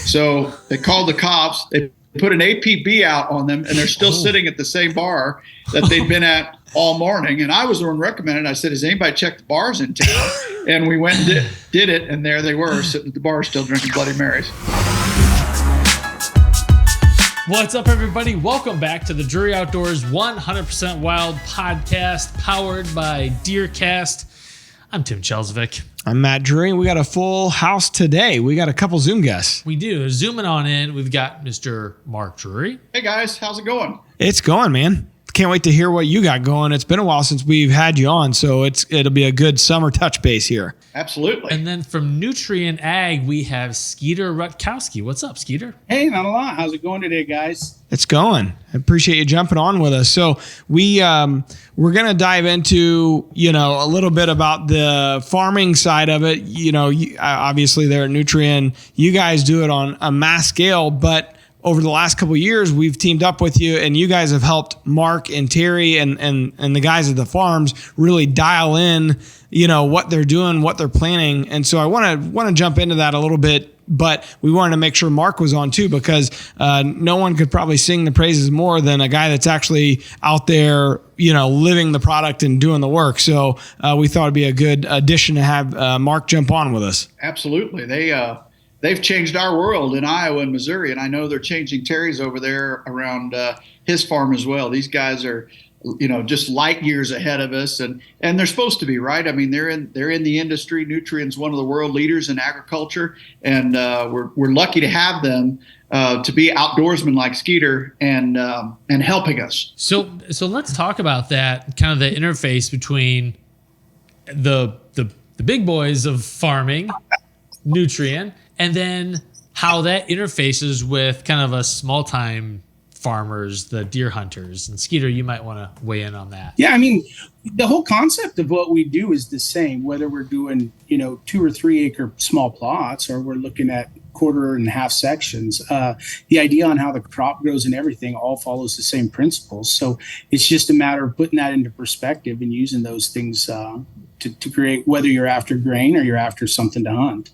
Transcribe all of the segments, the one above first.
So they called the cops. They put an APB out on them, and they're still sitting at the same bar that they'd been at all morning. And I was the one recommended. I said, has anybody checked the bars in town? And we went and did it, and there they were sitting at the bar still drinking Bloody Marys. What's up, everybody? Welcome back to the Drury Outdoors 100% Wild podcast powered by DeerCast. I'm Tim Chelsvik. I'm Matt Drury. We got a full house today. We got a couple Zoom guests. We do. Zooming on in, we've got Mr. Mark Drury. Hey, guys. How's it going? It's going, man. Can't wait to hear what you got going. It's been a while since we've had you on, so it'll be a good summer touch base here. Absolutely. And then from Nutrien AG, we have Skeeter Rutkowski. What's up, Skeeter? Hey, not a lot. How's it going today, guys? It's going. I appreciate you jumping on with us. So we're going to dive into, a little bit about the farming side of it. Obviously there at Nutrien, you guys do it on a mass scale, but over the last couple of years, we've teamed up with you, and you guys have helped Mark and Terry and the guys at the farms really dial in, what they're doing, what they're planning. And so I want to jump into that a little bit, but we wanted to make sure Mark was on too, because no one could probably sing the praises more than a guy that's actually out there, living the product and doing the work. So we thought it'd be a good addition to have Mark jump on with us. Absolutely. They've changed our world in Iowa and Missouri, and I know they're changing Terry's over there around his farm as well. These guys are, just light years ahead of us, and they're supposed to be, right? I mean, they're in the industry. Nutrien's one of the world leaders in agriculture, and we're lucky to have them to be outdoorsmen like Skeeter and helping us. So let's talk about that, kind of the interface between the big boys of farming, Nutrien, and then how that interfaces with kind of a small time farmers, the deer hunters. And Skeeter, you might want to weigh in on that. Yeah, I mean, the whole concept of what we do is the same, whether we're doing, 2 or 3 acre small plots or we're looking at quarter and half sections. The idea on how the crop grows and everything all follows the same principles. So it's just a matter of putting that into perspective and using those things to create, whether you're after grain or you're after something to hunt.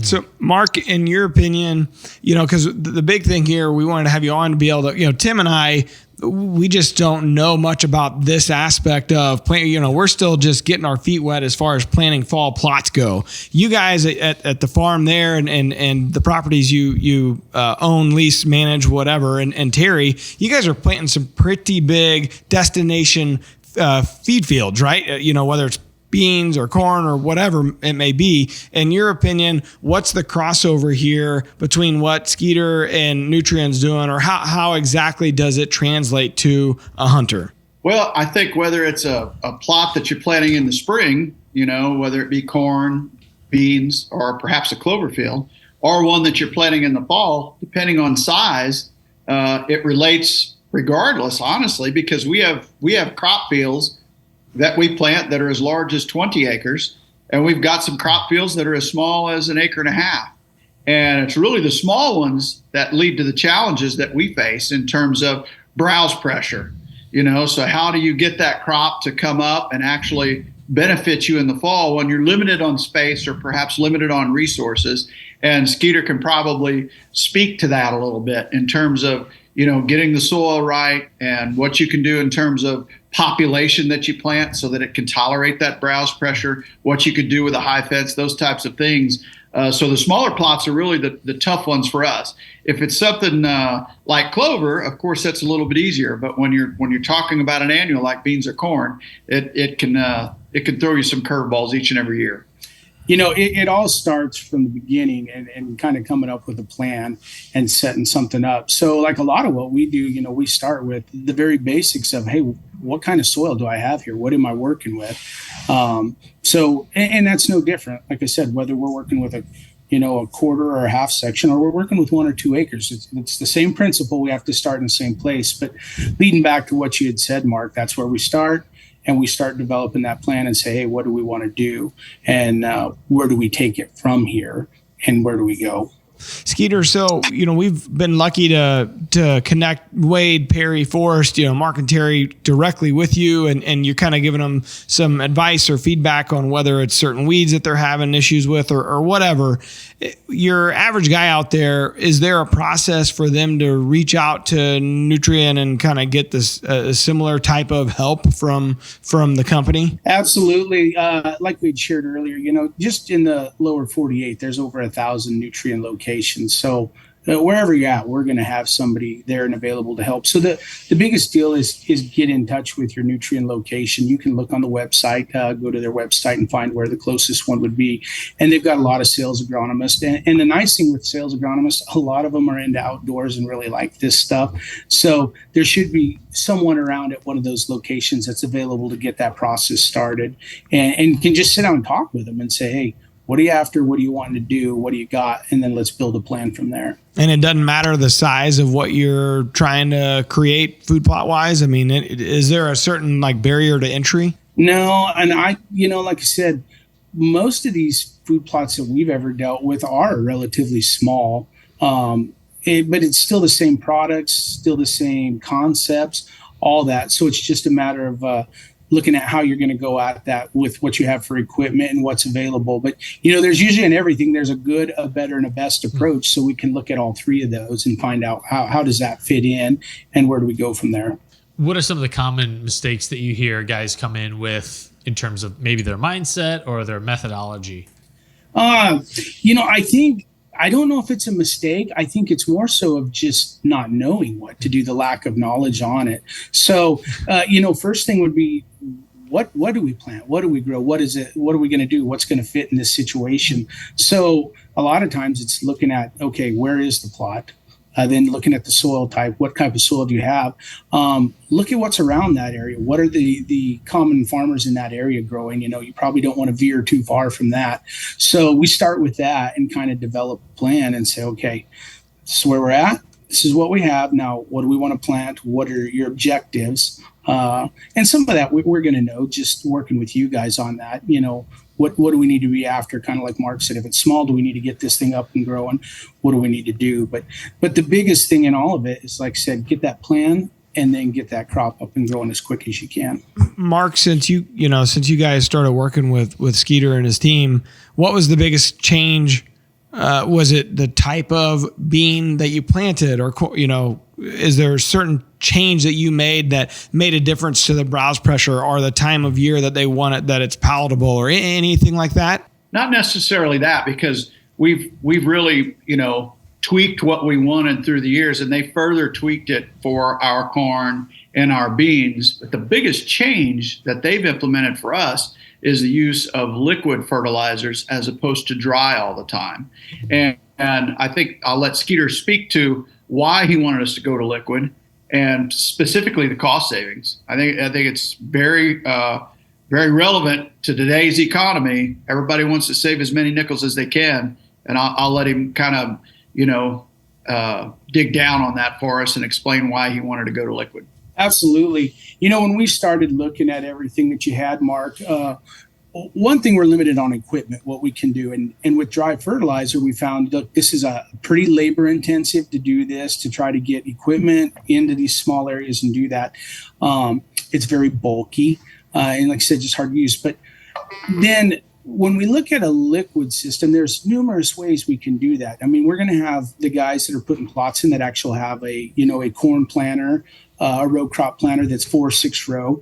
So, Mark, in your opinion, because the big thing here, we wanted to have you on to be able to, Tim and I, we just don't know much about this aspect of planting. We're still just getting our feet wet as far as planting fall plots go. You guys at the farm there and the properties you own, lease, manage, whatever, and Terry, you guys are planting some pretty big destination feed fields, right? Whether it's beans or corn or whatever it may be. In your opinion, what's the crossover here between what Skeeter and Nutrien's doing, or how exactly does it translate to a hunter? Well, I think whether it's a plot that you're planting in the spring, whether it be corn, beans, or perhaps a clover field, or one that you're planting in the fall, depending on size, it relates regardless, honestly, because we have crop fields that we plant that are as large as 20 acres. And we've got some crop fields that are as small as 1.5 acres. And it's really the small ones that lead to the challenges that we face in terms of browse pressure. So how do you get that crop to come up and actually benefit you in the fall when you're limited on space or perhaps limited on resources? And Skeeter can probably speak to that a little bit in terms of, getting the soil right and what you can do in terms of population that you plant so that it can tolerate that browse pressure, what you could do with a high fence, those types of things. So the smaller plots are really the tough ones for us. If it's something like clover, of course, that's a little bit easier. But when you're talking about an annual like beans or corn, it can throw you some curveballs each and every year. It all starts from the beginning and kind of coming up with a plan and setting something up. So like a lot of what we do, we start with the very basics of, hey, what kind of soil do I have here? What am I working with? So that's no different. Like I said, whether we're working with a quarter or a half section, or we're working with 1 or 2 acres, it's the same principle. We have to start in the same place. But leading back to what you had said, Mark, that's where we start. And we start developing that plan and say, hey, what do we want to do? And where do we take it from here? And where do we go? Skeeter, so, we've been lucky to connect Wade, Perry, Forrest, Mark and Terry directly with you, and you're kind of giving them some advice or feedback on whether it's certain weeds that they're having issues with or whatever. your average guy out there, is there a process for them to reach out to Nutrien and kind of get this a similar type of help from the company? Absolutely. Like we'd shared earlier, just in the lower 48, there's over 1,000 Nutrien locations. So wherever you're at, we're going to have somebody there and available to help. So the biggest deal is get in touch with your Nutrien location. You can look on the website, go to their website and find where the closest one would be. And they've got a lot of sales agronomists. And the nice thing with sales agronomists, a lot of them are into outdoors and really like this stuff. So there should be someone around at one of those locations that's available to get that process started and can just sit down and talk with them and say, hey, what are you after? What do you want to do? What do you got? And then let's build a plan from there. And it doesn't matter the size of what you're trying to create food plot wise. I mean, is there a certain barrier to entry? No. And like I said, most of these food plots that we've ever dealt with are relatively small. But it's still the same products, still the same concepts, all that. So it's just a matter of, looking at how you're going to go at that with what you have for equipment and what's available. But, there's usually in everything, there's a good, a better, and a best approach. So we can look at all three of those and find out how does that fit in and where do we go from there. What are some of the common mistakes that you hear guys come in with in terms of maybe their mindset or their methodology? I don't know if it's a mistake. I think it's more so of just not knowing what to do, the lack of knowledge on it. So, first thing would be, what do we plant? What do we grow? What is it? What are we going to do? What's going to fit in this situation? So a lot of times it's looking at, okay, where is the plot? Then looking at the soil type, what type of soil do you have? Look at what's around that area. What are the common farmers in that area growing? You probably don't want to veer too far from that. So we start with that and kind of develop a plan and say, okay, this is where we're at. This is what we have. Now, what do we want to plant? What are your objectives? And some of that we're going to know just working with you guys on that. What do we need to be after? Kind of like Mark said, if it's small, do we need to get this thing up and growing? What do we need to do? But the biggest thing in all of it is, like I said, get that plan and then get that crop up and growing as quick as you can. Mark, since you guys started working with Skeeter and his team, what was the biggest change? Was it the type of bean that you planted, or is there a certain change that you made that made a difference to the browse pressure or the time of year that they want it, that it's palatable, or anything like that? Not necessarily that, because we've really, tweaked what we wanted through the years, and they further tweaked it for our corn and our beans. But the biggest change that they've implemented for us is the use of liquid fertilizers as opposed to dry all the time. And I think I'll let Skeeter speak to why he wanted us to go to liquid, and specifically the cost savings. I think it's very very relevant to today's economy. Everybody wants to save as many nickels as they can, and I'll let him kind of dig down on that for us and explain why he wanted to go to liquid. Absolutely. When we started looking at everything that you had, Mark, one thing, we're limited on equipment, what we can do. And with dry fertilizer, we found, look, this is a pretty labor intensive to do this, to try to get equipment into these small areas and do that. It's very bulky. And like I said, just hard to use. But then when we look at a liquid system, there's numerous ways we can do that. I mean, we're going to have the guys that are putting plots in that actually have a corn planter, a row crop planter that's 4 or 6 row.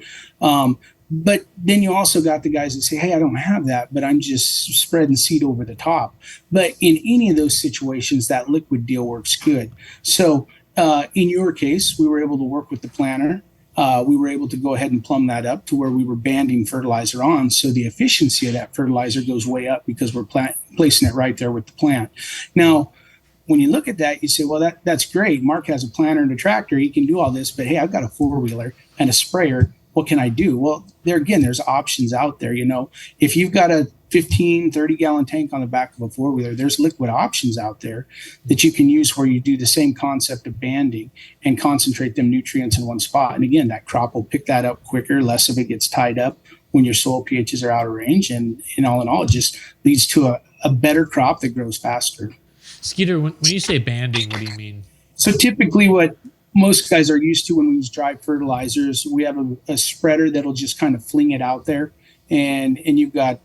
But then you also got the guys that say, hey, I don't have that, but I'm just spreading seed over the top. But in any of those situations, that liquid deal works good. So in your case, we were able to work with the planter. We were able to go ahead and plumb that up to where we were banding fertilizer on. So the efficiency of that fertilizer goes way up because we're placing it right there with the plant. Now, when you look at that, you say, well, that's great. Mark has a planter and a tractor. He can do all this. But, hey, I've got a 4-wheeler and a sprayer. What can I do? Well, there's options out there. If you've got a 15, 30-gallon tank on the back of a 4-wheeler, there's liquid options out there that you can use where you do the same concept of banding and concentrate them nutrients in one spot. And again, that crop will pick that up quicker. Less of it gets tied up when your soil pHs are out of range. And in all, it just leads to a better crop that grows faster. Skeeter, when you say banding, what do you mean? So typically what most guys are used to when we use dry fertilizers, we have a spreader that'll just kind of fling it out there. And you've got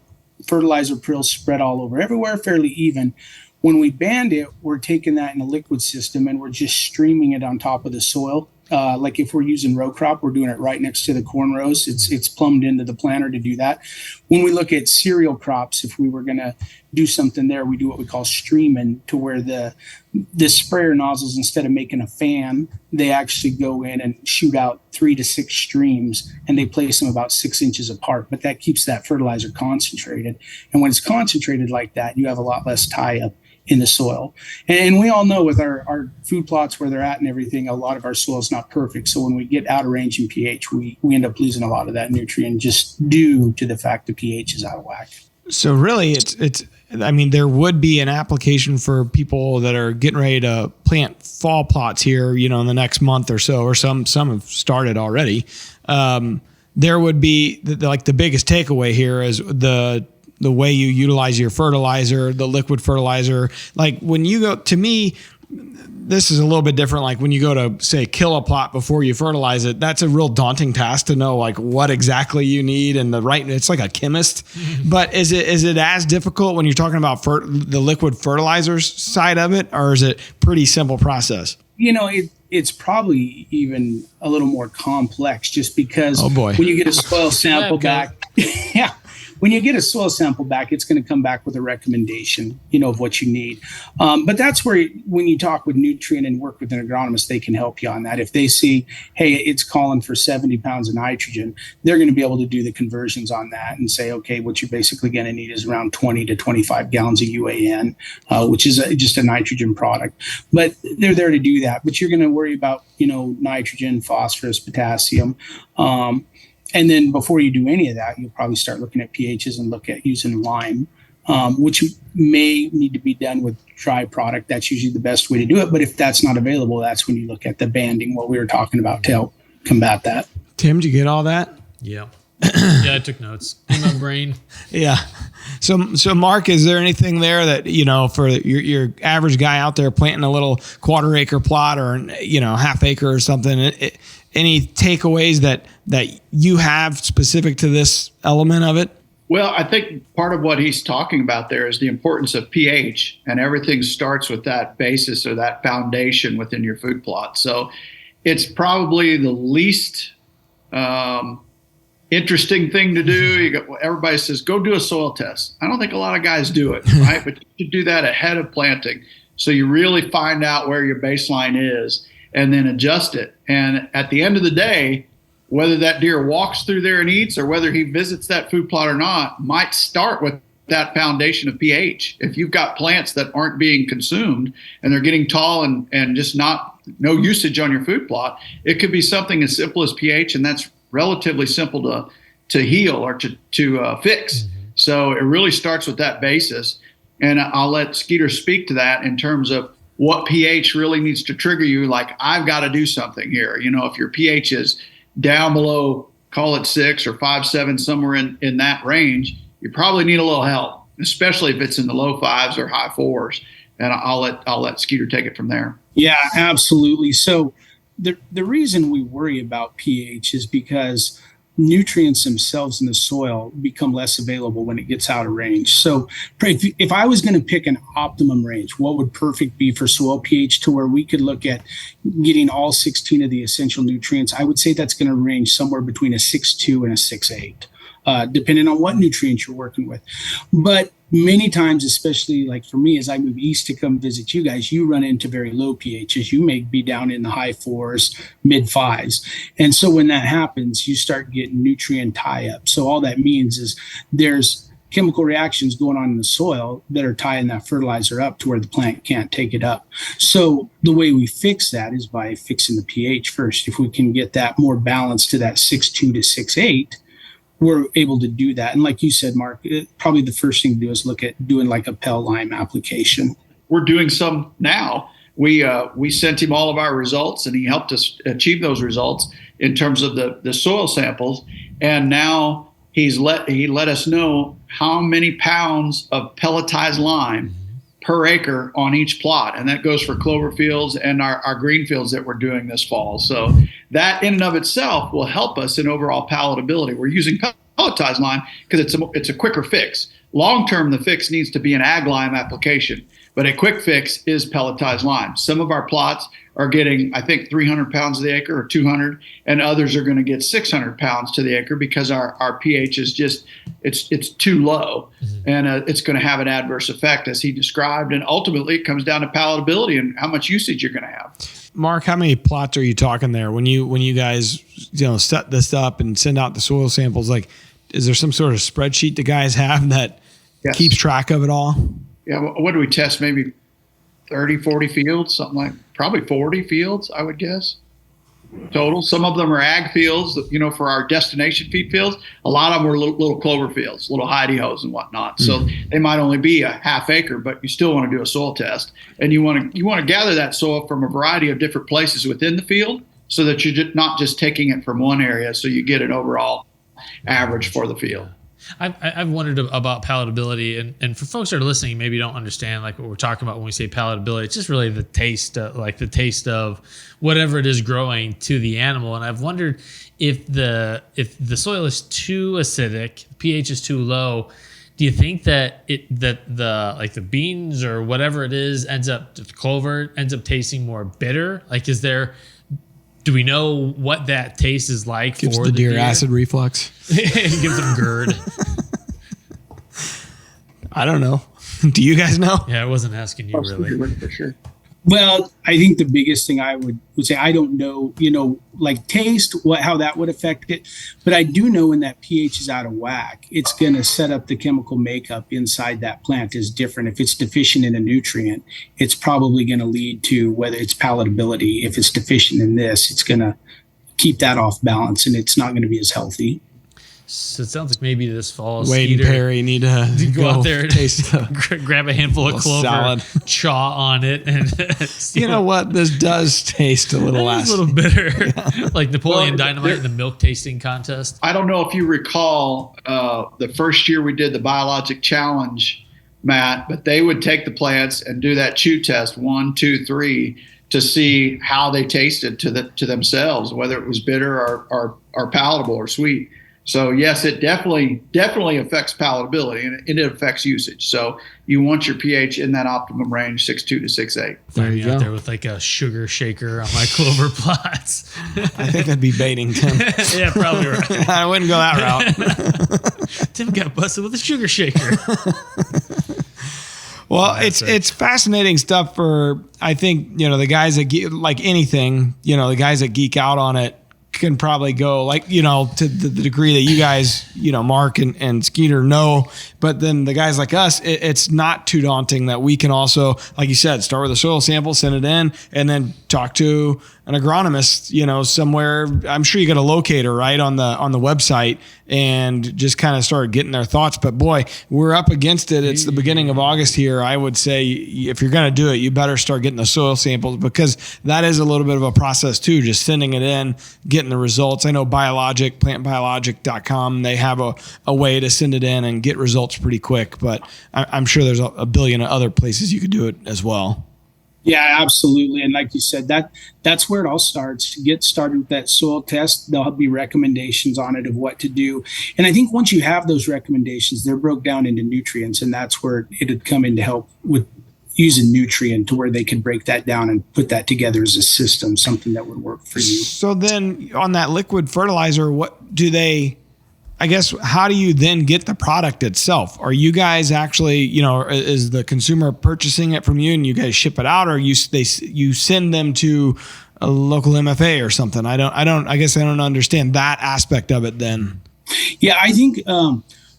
fertilizer prills spread all over everywhere, fairly even. When we band it, we're taking that in a liquid system and we're just streaming it on top of the soil. Like if we're using row crop, we're doing it right next to the corn rows. It's plumbed into the planter to do that. When we look at cereal crops, if we were going to do something there, we do what we call streaming, to where the sprayer nozzles, instead of making a fan, they actually go in and shoot out 3 to 6 streams, and they place them about 6 inches apart. But that keeps that fertilizer concentrated. And when it's concentrated like that, you have a lot less tie up in the soil. And we all know with our food plots where they're at and everything, a lot of our soil is not perfect. So when we get out of range in pH, we end up losing a lot of that nutrient just due to the fact the pH is out of whack. So really it's I mean, there would be an application for people that are getting ready to plant fall plots here, in the next month or so, or some have started already. There would be the biggest takeaway here is the way you utilize your fertilizer, the liquid fertilizer. Like when you go, to me, this is a little bit different. Like when you go to say kill a plot before you fertilize it, that's a real daunting task to know like what exactly you need and it's like a chemist. But is it as difficult when you're talking about the liquid fertilizers side of it, or is it pretty simple process? It's probably even a little more complex, just because when you get a soil sample back, yeah. When you get a soil sample back, it's going to come back with a recommendation, of what you need. But that's where, when you talk with Nutrien and work with an agronomist, they can help you on that. If they see, hey, it's calling for 70 pounds of nitrogen, they're going to be able to do the conversions on that and say, okay, what you're basically going to need is around 20 to 25 gallons of UAN, which is just a nitrogen product. But they're there to do that. But you're going to worry about, nitrogen, phosphorus, potassium. And then before you do any of that, you'll probably start looking at pHs and look at using lime, which may need to be done with dry product. That's usually the best way to do it. But if that's not available, that's when you look at the banding, what we were talking about, to help combat that. Tim, did you get all that? Yeah. Yeah, I took notes in my brain. Yeah. So Mark, is there anything there that, for your average guy out there planting a little 1/4 acre plot or, half acre or something, any takeaways that you have specific to this element of it? Well, I think part of what he's talking about there is the importance of pH, and everything starts with that basis or that foundation within your food plot. So it's probably the least interesting thing to do. Everybody says, go do a soil test. I don't think a lot of guys do it, right? But you should do that ahead of planting, so you really find out where your baseline is and then adjust it. And at the end of the day, whether that deer walks through there and eats, or whether he visits that food plot or not, might start with that foundation of pH. If you've got plants that aren't being consumed and they're getting tall and just no usage on your food plot, it could be something as simple as pH, and that's relatively simple to heal or to fix. Mm-hmm. So it really starts with that basis. And I'll let Skeeter speak to that in terms of what pH really needs to trigger you. Like, I've got to do something here. If your pH is down below, call it 6 or 5, 7, somewhere in that range, you probably need a little help, especially if it's in the low 5s or high 4s. And I'll let Skeeter take it from there. Yeah, absolutely. So the reason we worry about pH is because nutrients themselves in the soil become less available when it gets out of range. So if I was going to pick an optimum range, what would perfect be for soil pH to where we could look at getting all 16 of the essential nutrients? I would say that's going to range somewhere between a 6.2 and a 6.8, depending on what nutrients you're working with. But many times, especially like for me, as I move east to come visit you guys, you run into very low pHs. You may be down in the high 4s, mid 5s. And so when that happens, you start getting nutrient tie up. So all that means is there's chemical reactions going on in the soil that are tying that fertilizer up to where the plant can't take it up. So the way we fix that is by fixing the pH first. If we can get that more balanced to that 6.2 to 6.8, we're able to do that. And like you said, Mark, probably the first thing to do is look at doing like a Pel Lime application. We're doing some now. We sent him all of our results, and he helped us achieve those results in terms of the soil samples. And now he let us know how many pounds of pelletized lime per acre on each plot. And that goes for clover fields and our green fields that we're doing this fall. So that in and of itself will help us in overall palatability. We're using pelletized lime because it's a quicker fix. Long term, the fix needs to be an ag lime application, But a quick fix is pelletized lime. Some of our plots are getting, I think, 300 pounds to the acre or 200, and others are going to get 600 pounds to the acre because our pH is just, it's too low, and it's going to have an adverse effect as he described. And ultimately it comes down to palatability and how much usage you're going to have. Mark, how many plots are you talking there when you guys, set this up and send out the soil samples? Like, is there some sort of spreadsheet the guys have that keeps track of it all? Yeah. What do we test? Maybe 30, 40 fields, something like, probably 40 fields, I would guess, total. Some of them are ag fields, for our destination feed fields. A lot of them are little clover fields, little hidey hoes and whatnot. So they might only be a half acre, but you still want to do a soil test. And you want to gather that soil from a variety of different places within the field so that you're not just taking it from one area, so you get an overall average for the field. I've wondered about palatability, and for folks that are listening, maybe don't understand like what we're talking about when we say palatability. It's just really the taste, the taste of whatever it is growing to the animal. And I've wondered if the soil is too acidic, pH is too low. Do you think that the beans or whatever it is the clover ends up tasting more bitter? Like, do we know what that taste is like? Gives for the deer acid reflux. It gives them GERD. I don't know. Do you guys know? Yeah, I wasn't asking you really. For sure. Well, I think the biggest thing I would say, I don't know, like taste, how that would affect it. But I do know when that pH is out of whack, it's going to set up the chemical makeup inside that plant is different. If it's deficient in a nutrient, it's probably going to lead to whether it's palatability. If it's deficient in this, it's going to keep that off balance and it's not going to be as healthy. So it sounds like maybe this fall, Wade Skeeter, and Perry need to go out there and taste grab a handful of clover, salad. chaw on it, and you know what? This does taste a little a little bitter, like Napoleon Dynamite in the milk tasting contest. I don't know if you recall the first year we did the biologic challenge, Matt, but they would take the plants and do that chew test 1, 2, 3 to see how they tasted to themselves, whether it was bitter or palatable or sweet. So yes, it definitely affects palatability and it affects usage. So you want your pH in that optimum range, 6.2 to 6.8. Find me out there with like a sugar shaker on my clover plots. I think that'd be baiting, Tim. Yeah, probably right. I wouldn't go that route. Tim got busted with a sugar shaker. Well, it's fascinating stuff for, I think, the guys that like anything, the guys that geek out on it can probably go to the degree that you guys, Mark and Skeeter know, but then the guys like us, it's not too daunting that we can also, like you said, start with a soil sample, send it in, and then talk to an agronomist, somewhere. I'm sure you got a locator right on the website and just kind of start getting their thoughts. But boy, we're up against it. It's the beginning of August here. I would say if you're going to do it, you better start getting the soil samples because that is a little bit of a process too, just sending it in, getting the results. I know plantbiologic.com, they have a way to send it in and get results pretty quick, but I'm sure there's a billion other places you could do it as well. Yeah, absolutely. And like you said, that's where it all starts. Get started with that soil test. There'll be recommendations on it of what to do. And I think once you have those recommendations, they're broke down into nutrients. And that's where it'd come in to help with using Nutrien to where they could break that down and put that together as a system, something that would work for you. So then on that liquid fertilizer, how do you then get the product itself? Are you guys actually, is the consumer purchasing it from you and you guys ship it out, or you send them to a local MFA or something? I guess I don't understand that aspect of it then. Yeah, I think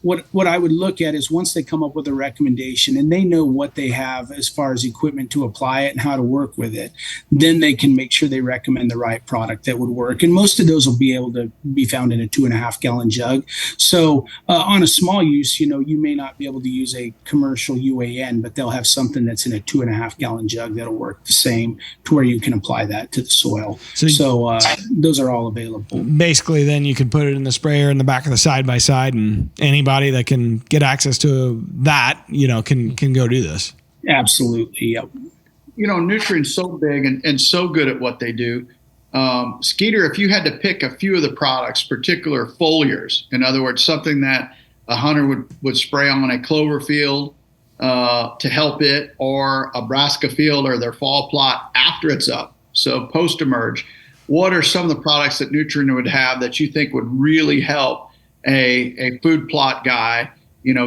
what I would look at is once they come up with a recommendation and they know what they have as far as equipment to apply it and how to work with it, then they can make sure they recommend the right product that would work. And most of those will be able to be found in a 2.5 gallon jug. So on a small use, you may not be able to use a commercial UAN, but they'll have something that's in a 2.5 gallon jug that'll work the same to where you can apply that to the soil. So those are all available. Basically, then you can put it in the sprayer in the back of the side-by-side, and anybody that can get access to that, can go do this. Absolutely. Yep. Nutrien's so big and so good at what they do. Skeeter, if you had to pick a few of the products, particular foliars, in other words, something that a hunter would spray on a clover field, to help it, or a brassica field or their fall plot after it's up. So post-emerge, what are some of the products that Nutrien would have that you think would really help a food plot guy,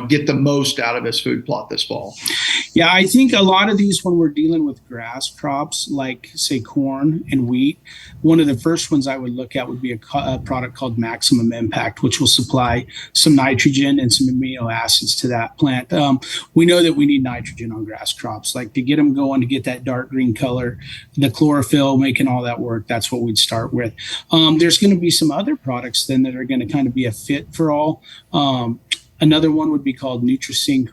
get the most out of his food plot this fall? Yeah, I think a lot of these, when we're dealing with grass crops like, say, corn and wheat, one of the first ones I would look at would be a product called Maximum Impact, which will supply some nitrogen and some amino acids to that plant. We know that we need nitrogen on grass crops, like to get them going, to get that dark green color, the chlorophyll, making all that work. That's what we'd start with. There's going to be some other products then that are going to kind of be a fit for all. Another one would be called Nutrien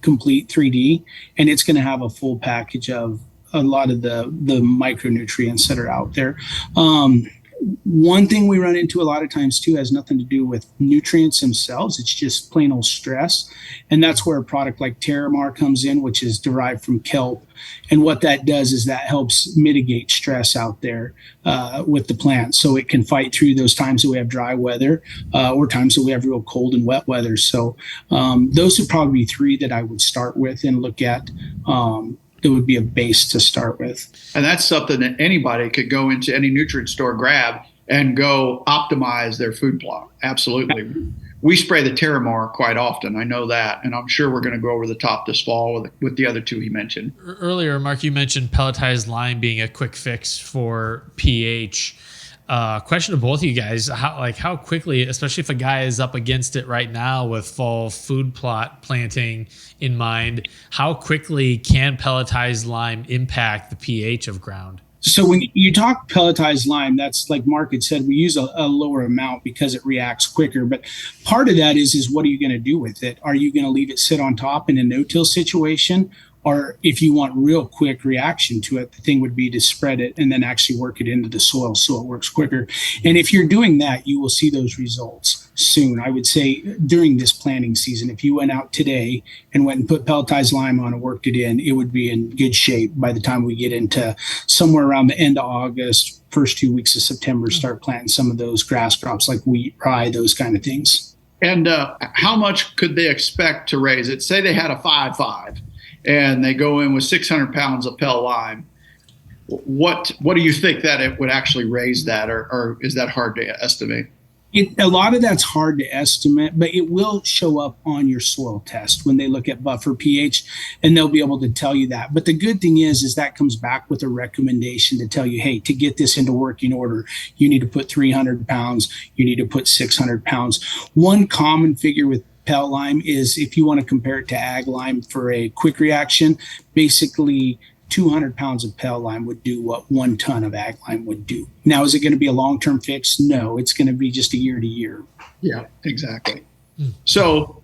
Complete 3D, and it's going to have a full package of a lot of the micronutrients that are out there. One thing we run into a lot of times too has nothing to do with nutrients themselves. It's just plain old stress. And that's where a product like Terramar comes in, which is derived from kelp. And what that does is that helps mitigate stress out there with the plant, so it can fight through those times that we have dry weather or times that we have real cold and wet weather. So those would probably be three that I would start with and look at. It would be a base to start with. And that's something that anybody could go into any nutrient store, grab, and go optimize their food plot. Absolutely. We spray the Terramar quite often. I know that. And I'm sure we're going to go over the top this fall with the other two he mentioned. Earlier, Mark, you mentioned pelletized lime being a quick fix for pH. Question to both of you guys, how quickly, especially if a guy is up against it right now with fall food plot planting in mind, how quickly can pelletized lime impact the pH of ground? So when you talk pelletized lime, that's like Mark had said, we use a lower amount because it reacts quicker. But part of that is what are you going to do with it? Are you going to leave it sit on top in a no-till situation? Or if you want real quick reaction to it, the thing would be to spread it and then actually work it into the soil so it works quicker. And if you're doing that, you will see those results soon. I would say during this planting season, if you went out today and went and put pelletized lime on and worked it in, it would be in good shape by the time we get into somewhere around the end of August, first 2 weeks of September, start planting some of those grass crops like wheat, rye, those kind of things. And how much could they expect to raise it? Say they had a 5.5. and they go in with 600 pounds of Pel lime. What do you think that it would actually raise that, or is that hard to estimate? A lot of that's hard to estimate, but it will show up on your soil test when they look at buffer pH, and they'll be able to tell you that. But the good thing is that comes back with a recommendation to tell you, hey, to get this into working order, you need to put 300 pounds, you need to put 600 pounds. One common figure with Pel lime is, if you want to compare it to ag lime for a quick reaction, basically 200 pounds of Pel lime would do what 1 ton of ag lime would do. Now, is it going to be a long-term fix? No, it's going to be just a year to year. Yeah, exactly. So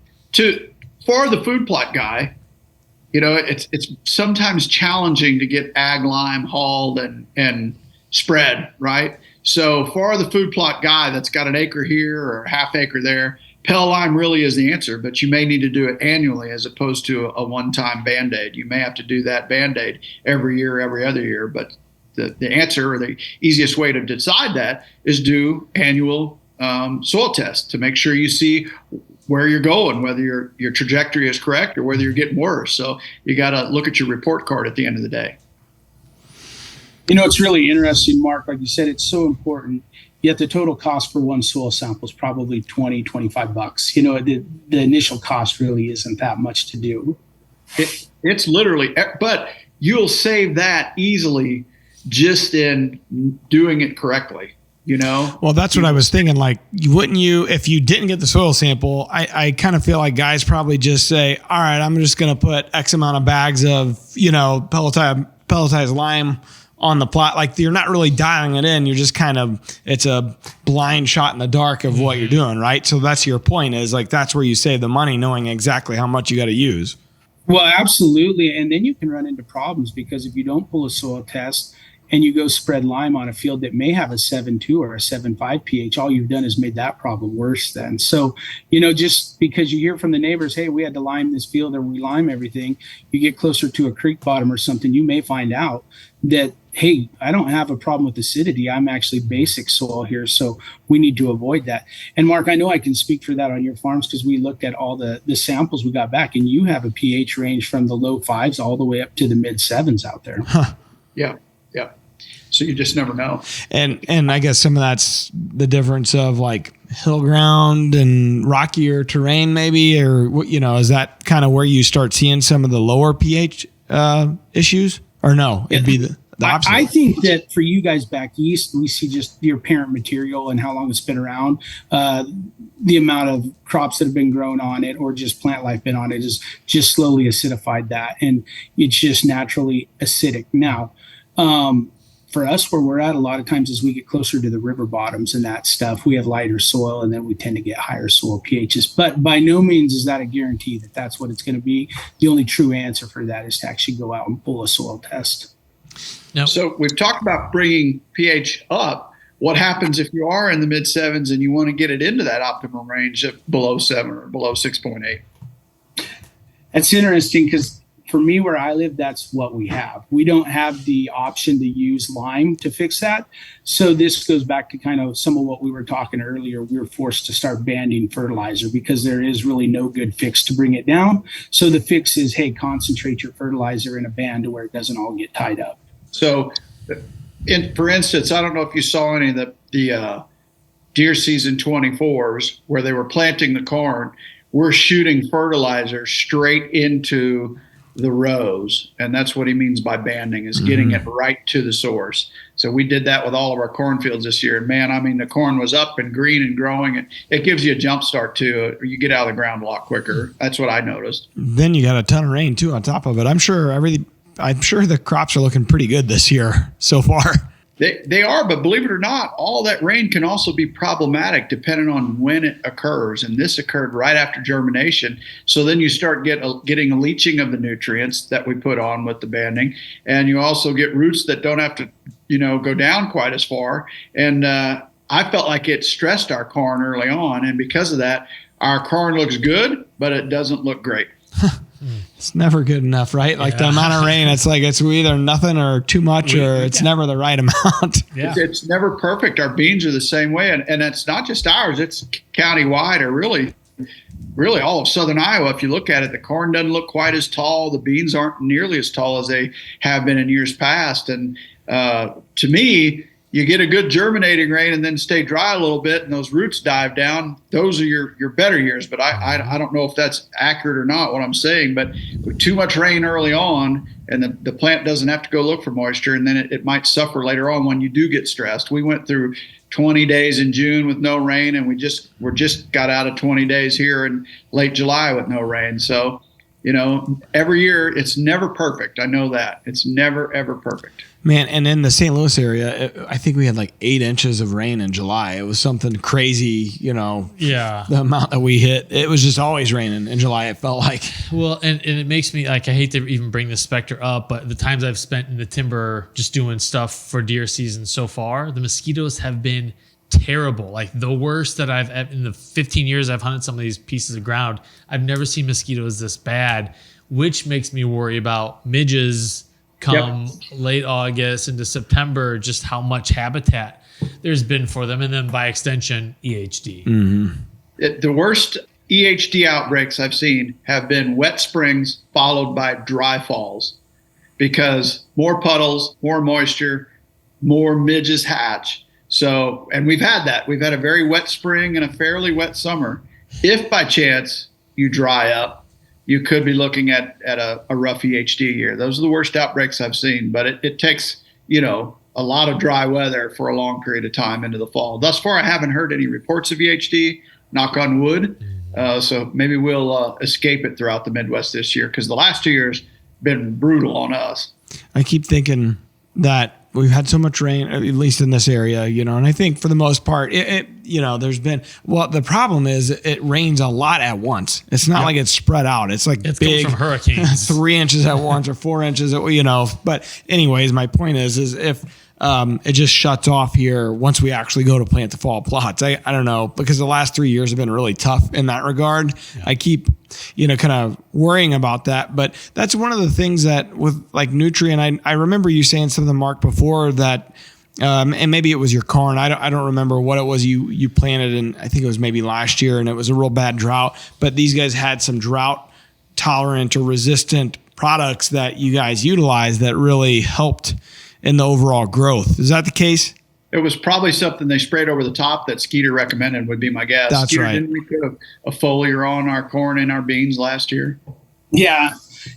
for the food plot guy, it's sometimes challenging to get ag lime hauled and spread, right? So for the food plot guy that's got an acre here or a half acre there, Pel lime really is the answer, but you may need to do it annually as opposed to a one-time Band-Aid. You may have to do that Band-Aid every year, every other year, but the answer, or the easiest way to decide that, is do annual soil tests to make sure you see where you're going, whether your trajectory is correct or whether you're getting worse. So you got to look at your report card at the end of the day. It's really interesting, Mark. Like you said, it's so important. Yet the total cost for one soil sample is probably $20-25. The initial cost really isn't that much to do. It's literally, but you'll save that easily just in doing it correctly. Well, that's what I was thinking. Like, wouldn't you, if you didn't get the soil sample, I kind of feel like guys probably just say, all right, I'm just going to put X amount of bags of, pelletized lime on the plot. Like, you're not really dialing it in. You're just it's a blind shot in the dark of what you're doing, right? So that's your point, is like, that's where you save the money, knowing exactly how much you got to use. Well, absolutely. And then you can run into problems, because if you don't pull a soil test and you go spread lime on a field that may have a 7.2 or a 7.5 pH, all you've done is made that problem worse then. So, just because you hear from the neighbors, hey, we had to lime this field or we lime everything, you get closer to a creek bottom or something, you may find out that, hey, I don't have a problem with acidity. I'm actually basic soil here. So we need to avoid that. And Mark, I know I can speak for that on your farms because we looked at all the samples we got back, and you have a pH range from the low 5s all the way up to the mid 7s out there. Huh. Yeah. So you just never know. And I guess some of that's the difference of like hill ground and rockier terrain maybe, or, is that kind of where you start seeing some of the lower pH issues? Or no, it'd be the opposite. I think that for you guys back east, we see just your parent material and how long it's been around. The amount of crops that have been grown on it or just plant life been on it is just slowly acidified that. And it's just naturally acidic. Now, for us, where we're at, a lot of times as we get closer to the river bottoms and that stuff, we have lighter soil, and then we tend to get higher soil pHs. But by no means is that a guarantee that that's what it's going to be. The only true answer for that is to actually go out and pull a soil test. Now, so we've talked about bringing pH up. What happens if you are in the mid 7s and you want to get it into that optimum range of below 7 or below 6.8? That's interesting because for me, where I live, that's what we have. We don't have the option to use lime to fix that. So this goes back to kind of some of what we were talking earlier. We were forced to start banning fertilizer because there is really no good fix to bring it down. So the fix is, hey, concentrate your fertilizer in a band to where it doesn't all get tied up. So, for instance, I don't know if you saw any of the deer season 24s where they were planting the corn. We're shooting fertilizer straight into the rows, and that's what he means by banding, is getting it right to the source. So we did that with all of our cornfields this year, and man, I mean, the corn was up and green and growing, and it gives you a jump start too. You get out of the ground a lot quicker. That's what I noticed. Then you got a ton of rain too on top of it. I'm sure the crops are looking pretty good this year so far. They are, but believe it or not, all that rain can also be problematic depending on when it occurs. And this occurred right after germination. So then you start getting a leaching of the nutrients that we put on with the banding. And you also get roots that don't have to, go down quite as far. And I felt like it stressed our corn early on. And because of that, our corn looks good, but it doesn't look great. It's never good enough, right? Like the amount of rain, it's like it's either nothing or too much, or it's never the right amount. Yeah. It's never perfect. Our beans are the same way. And it's not just ours. It's countywide, or really all of southern Iowa. If you look at it, the corn doesn't look quite as tall. The beans aren't nearly as tall as they have been in years past. And to me, you get a good germinating rain and then stay dry a little bit and those roots dive down. Those are your better years. But I don't know if that's accurate or not, what I'm saying. But with too much rain early on, and the plant doesn't have to go look for moisture, and then it might suffer later on when you do get stressed. We went through 20 days in June with no rain, and we just got out of 20 days here in late July with no rain. So, every year it's never perfect. I know that. It's never, ever perfect. Man, and in the St. Louis area, I think we had like 8 inches of rain in July. It was something crazy, Yeah. The amount that we hit. It was just always raining in July, it felt like. Well, and it makes me, like, I hate to even bring the specter up, but the times I've spent in the timber just doing stuff for deer season so far, the mosquitoes have been terrible. Like the worst that I've, in the 15 years I've hunted some of these pieces of ground, I've never seen mosquitoes this bad, which makes me worry about midges come late August into September, just how much habitat there's been for them. And then by extension, EHD. Mm-hmm. The worst EHD outbreaks I've seen have been wet springs followed by dry falls, because more puddles, more moisture, more midges hatch. So, and we've had that. We've had a very wet spring and a fairly wet summer. If by chance you dry up, you could be looking at a rough EHD year. Those are the worst outbreaks I've seen, but it takes, a lot of dry weather for a long period of time into the fall. Thus far, I haven't heard any reports of EHD, knock on wood. So maybe we'll escape it throughout the Midwest this year, because the last 2 years been brutal on us. I keep thinking that we've had so much rain, at least in this area, and I think for the most part, it there's been, the problem is it rains a lot at once. It's not like it's spread out. It's like It's big from hurricanes. 3 inches at once or 4 inches, but anyways, my point is if, it just shuts off here once we actually go to plant the fall plots. I don't know, because the last 3 years have been really tough in that regard. Yeah. I keep, kind of worrying about that, but that's one of the things that with like Nutrien, I remember you saying something, Mark, before that, and maybe it was your corn. I don't remember what it was you planted, and I think it was maybe last year, and it was a real bad drought, but these guys had some drought tolerant or resistant products that you guys utilized that really helped in the overall growth. Is that the case? It was probably something they sprayed over the top that Skeeter recommended, would be my guess. That's Skeeter, right. Didn't we put a foliar on our corn and our beans last year? Yeah,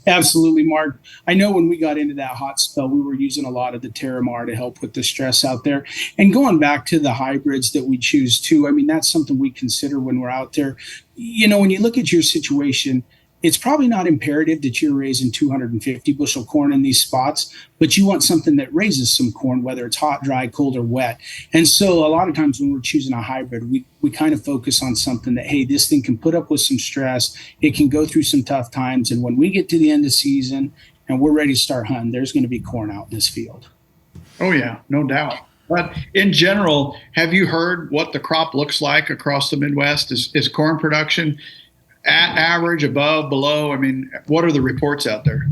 absolutely, Mark. I know when we got into that hot spell, we were using a lot of the Terramar to help with the stress out there. And going back to the hybrids that we choose too, I mean, that's something we consider when we're out there. When you look at your situation, it's probably not imperative that you're raising 250 bushel corn in these spots, but you want something that raises some corn, whether it's hot, dry, cold, or wet. And so a lot of times when we're choosing a hybrid, we kind of focus on something that, hey, this thing can put up with some stress. It can go through some tough times. And when we get to the end of season and we're ready to start hunting, there's going to be corn out in this field. Oh, yeah, no doubt. But in general, have you heard what the crop looks like across the Midwest? Is corn production at average, above, below? I mean, what are the reports out there?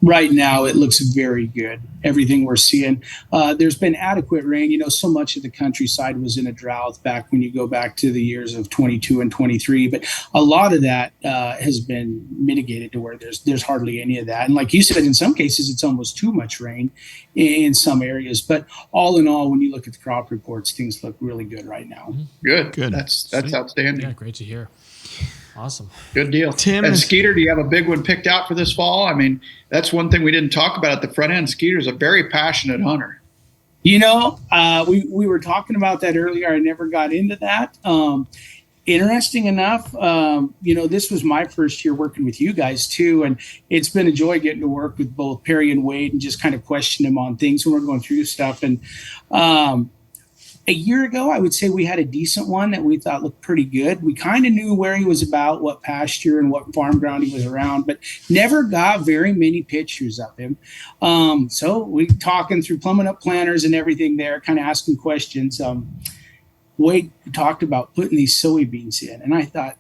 Right now, it looks very good. Everything we're seeing. There's been adequate rain. So much of the countryside was in a drought back when you go back to the years of 22 and 23. But a lot of that has been mitigated to where there's hardly any of that. And like you said, in some cases, it's almost too much rain in some areas. But all in all, when you look at the crop reports, things look really good right now. Good. That's outstanding. Yeah, great to hear. Awesome. Good deal. Tim and Skeeter, do you have a big one picked out for this fall? I mean, that's one thing we didn't talk about at the front end. Skeeter's a very passionate hunter. We were talking about that earlier. I never got into that. Interesting enough, this was my first year working with you guys too. And it's been a joy getting to work with both Perry and Wade and just kind of question them on things when we're going through stuff. And a year ago, I would say we had a decent one that we thought looked pretty good. We kind of knew where he was about, what pasture and what farm ground he was around, but never got very many pictures of him. So we talking through plumbing up planters and everything there, kind of asking questions. Wade talked about putting these soybeans in, and I thought,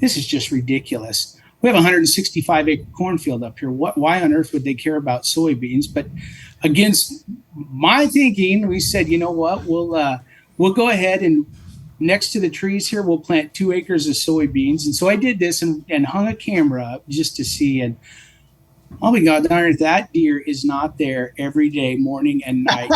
this is just ridiculous. We have a 165-acre cornfield up here. Why on earth would they care about soybeans? But against my thinking, we said, you know what, we'll go ahead and next to the trees here, we'll plant 2 acres of soybeans. And so I did this and hung a camera up just to see. And oh my God, darn it, that deer is not there every day, morning and night.